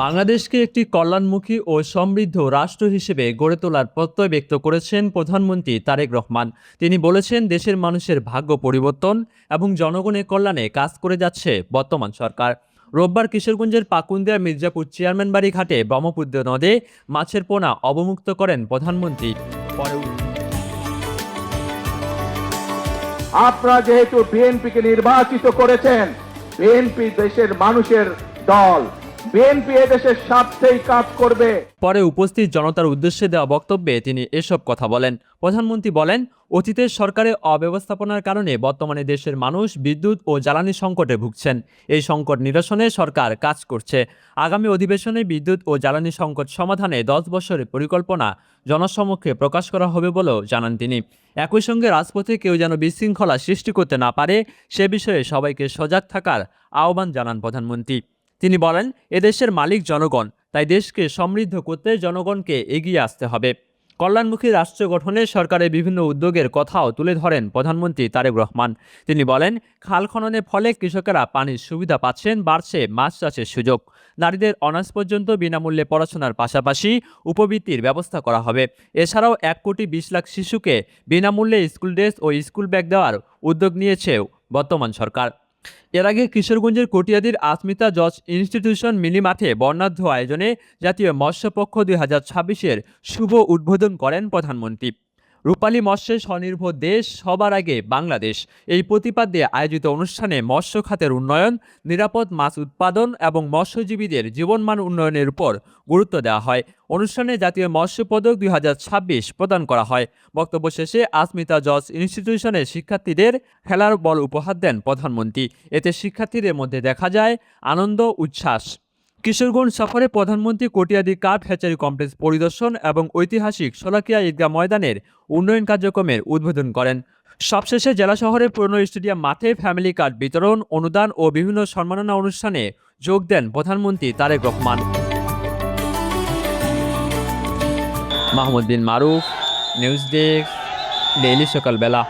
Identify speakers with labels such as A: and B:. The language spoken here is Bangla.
A: বাংলাদেশকে একটি কল্যাণমুখী ও সমৃদ্ধ রাষ্ট্র হিসেবে গড়ে তোলার প্রত্যয় ব্যক্ত করেছেন প্রধানমন্ত্রী তারেক রহমান। তিনি বলেছেন, দেশের মানুষের ভাগ্য পরিবর্তন এবং জনগণের কল্যাণে কাজ করে যাচ্ছে বর্তমান সরকার। রোববার কিশোরগঞ্জের পাকুন্দিয়া মির্জাপুর চেয়ারম্যান বাড়ি ঘাটে ব্রহ্মপুত্র নদে মাছের পোনা অবমুক্ত করেন প্রধানমন্ত্রী।
B: আপনারা যেহেতু বিএনপিকে নির্বাচিত করেছেন, বিএনপি দেশের মানুষের দল, বিএনপি এদেশের স্বার্থেই কাজ করবে।
A: পরে উপস্থিত জনতার উদ্দেশ্যে দেওয়া বক্তব্যে তিনি এসব কথা বলেন। প্রধানমন্ত্রী বলেন, অতীতের সরকারের অব্যবস্থাপনার কারণে বর্তমানে দেশের মানুষ বিদ্যুৎ ও জ্বালানি সংকটে ভুগছেন। এই সংকট নিরসনে সরকার কাজ করছে। আগামী অধিবেশনে বিদ্যুৎ ও জ্বালানি সংকট সমাধানে 10 বছরের পরিকল্পনা জনসমক্ষে প্রকাশ করা হবে বলেও জানান তিনি। একই সঙ্গে রাজপথে কেউ যেন বিশৃঙ্খলা সৃষ্টি করতে না পারে সে বিষয়ে সবাইকে সজাগ থাকার আহ্বান জানান প্রধানমন্ত্রী। তিনি বলেন, এদেশের মালিক জনগণ, তাই দেশকে সমৃদ্ধ করতে জনগণকে এগিয়ে আসতে হবে। কল্যাণমুখী রাষ্ট্র গঠনে সরকারের বিভিন্ন উদ্যোগের কথাও তুলে ধরেন প্রধানমন্ত্রী তারেক রহমান। তিনি বলেন, খাল খননের ফলে কৃষকেরা পানির সুবিধা পাচ্ছেন, বাড়ছে মাছ চাষের সুযোগ। নারীদের অনার্স পর্যন্ত বিনামূল্যে পড়াশোনার পাশাপাশি উপবৃত্তির ব্যবস্থা করা হবে। এছাড়াও 1,20,00,000 শিশুকে বিনামূল্যে স্কুল ড্রেস ও স্কুল ব্যাগ দেওয়ার উদ্যোগ নিয়েছে বর্তমান সরকার। এর আগে কিশোরগঞ্জের কটিয়াদীর আসমিতা জজ ইনস্টিটিউশন মিনি মাঠে বর্ণাঢ্য আয়োজনে জাতীয় মৎস্যপক্ষ 2026-এর শুভ উদ্বোধন করেন প্রধানমন্ত্রী। রূপালী মৎস্যে স্বনির্ভর দেশ, সবার আগে বাংলাদেশ, এই প্রতিপাদ্যে আয়োজিত অনুষ্ঠানে মৎস্য খাতের উন্নয়ন, নিরাপদ মাছ উৎপাদন এবং মৎস্যজীবীদের জীবনমান উন্নয়নের উপর গুরুত্ব দেওয়া হয়। অনুষ্ঠানে জাতীয় মৎস্য পদক 2026 প্রদান করা হয়। বক্তব্য শেষে আসমিতা জজ ইনস্টিটিউশনের শিক্ষার্থীদের খেলার বল উপহার দেন প্রধানমন্ত্রী। এতে শিক্ষার্থীদের মধ্যে দেখা যায় আনন্দ, উচ্ছ্বাস। কিশোরগঞ্জ সফরে প্রধানমন্ত্রী কটিয়াদী কাঠ হ্যাচারি কমপ্লেক্স পরিদর্শন এবং ঐতিহাসিক শোলাকিয়া ঈদগাহ ময়দানের উন্নয়ন কার্যক্রমের উদ্বোধন করেন। সবশেষে জেলা শহরের পুরনো স্টেডিয়াম মাঠে ফ্যামিলি কার্ড বিতরণ, অনুদান ও বিভিন্ন সম্মাননা অনুষ্ঠানে যোগ দেন প্রধানমন্ত্রী তারেক রহমান। মাহমুদ বিন মারুফ, নিউজ ডেস্ক, ডেইলি সকালবেলা।